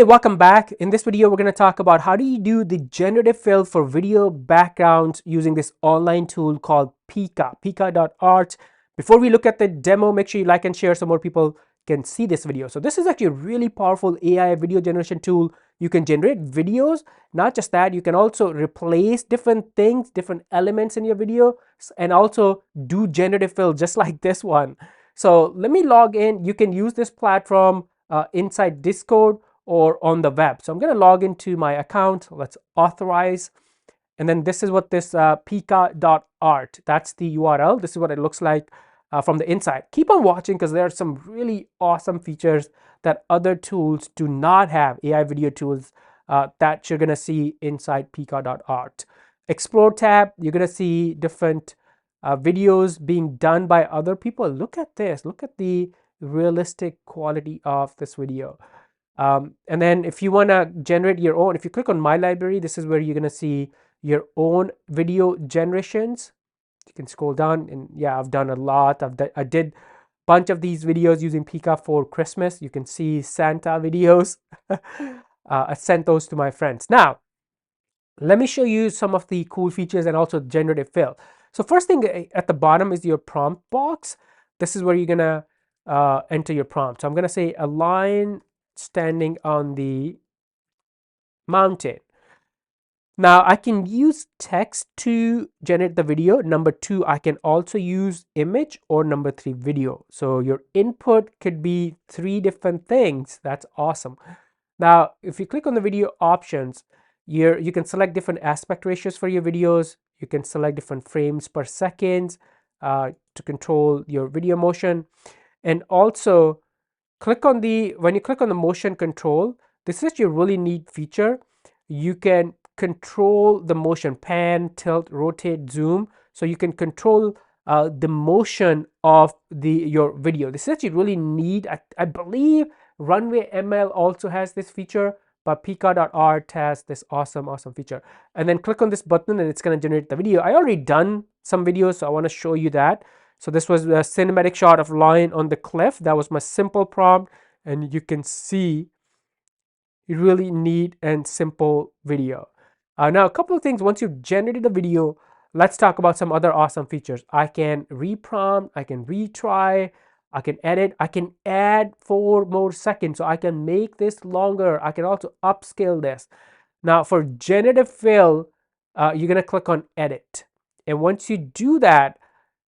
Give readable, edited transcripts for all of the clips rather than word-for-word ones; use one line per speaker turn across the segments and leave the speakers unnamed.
Hey, welcome back. In this video, we're going to talk about how do you do the generative fill for video backgrounds using this online tool called Pika, pika.art. Before we look at the demo, make sure you like and share so more people can see this video. So this is actually a really powerful AI video generation tool. You can generate videos. Not just that, you can also replace different things, different elements in your video, and also do generative fill just like this one. So let me log in. You can use this platform inside Discord or on the web. So I'm going to log into my account. Let's authorize. And then this is what this pika.art, that's the URL. This is what it looks like from the inside. Keep on watching because there are some really awesome features that other tools do not have, AI video tools that you're going to see inside pika.art. Explore tab, you're going to see different videos being done by other people. Look at this. Look at the realistic quality of this video. And then if you want to generate your own, if you click on my library, this is where you're going to see your own video generations. You can scroll down and yeah, I've done a lot. I did a bunch of these videos using Pika for Christmas. You can see Santa videos. I sent those to my friends. Now, let me show you some of the cool features and also generative fill. So first thing at the bottom is your prompt box. This is where you're going to enter your prompt. So I'm going to say a line standing on the mountain. Now I can use text to generate the video. Number 2, I can also use image, or number 3, video. So your input could be 3 different things. That's awesome. Now if you click on the video options, you can select different aspect ratios for your videos. You can select different frames per second to control your video motion. And also when you click on the motion control, this is actually a really neat feature. You can control the motion, pan, tilt, rotate, zoom. So you can control the motion of your video. This is actually really neat. I believe Runway ML also has this feature, but Pika.art has this awesome feature. And then click on this button and it's going to generate the video. I already done some videos, so I want to show you that. So this was a cinematic shot of lion on the cliff. That was my simple prompt, and you can see really neat and simple video. Now a couple of things. Once you've generated a video, let's talk about some other awesome features. I can reprompt, I can retry, I can edit, I can add 4 more seconds, so I can make this longer. I can also upscale this. Now for generative fill, you're gonna click on edit, and once you do that,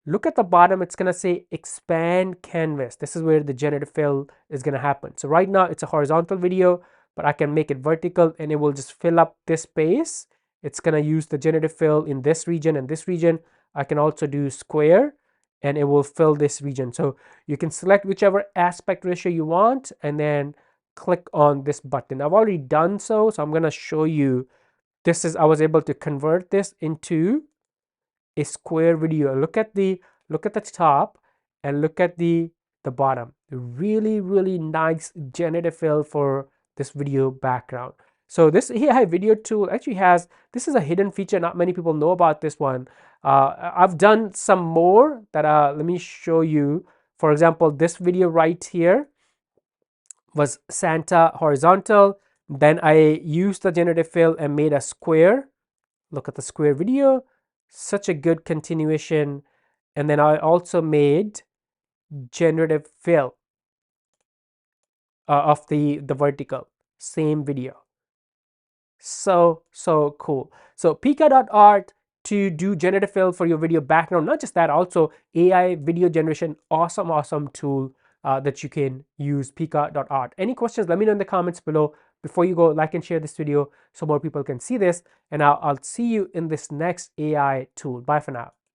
look at the bottom, it's going to say expand canvas. This is where the generative fill is going to happen. So right now it's a horizontal video, but I can make it vertical and it will just fill up this space. It's going to use the generative fill in this region and this region. I can also do square and it will fill this region. So you can select whichever aspect ratio you want and then click on this button. I've already done so I'm going to show you. I was able to convert this into a square video. Look at the top and look at the bottom. Really nice generative fill for this video background. So this AI video tool actually has, this is a hidden feature. Not many people know about this one. I've done some more that let me show you. For example, this video right here was Santa horizontal. Then I used the generative fill and made a square. Look at the square video. Such a good continuation. And then I also made generative fill of the vertical, same video. So cool. So Pika.art to do generative fill for your video background. Not just that, also AI video generation, awesome tool that you can use, Pika.art. Any questions, let me know in the comments below. Before you go, like and share this video so more people can see this, and I'll see you in this next AI tool. Bye for now.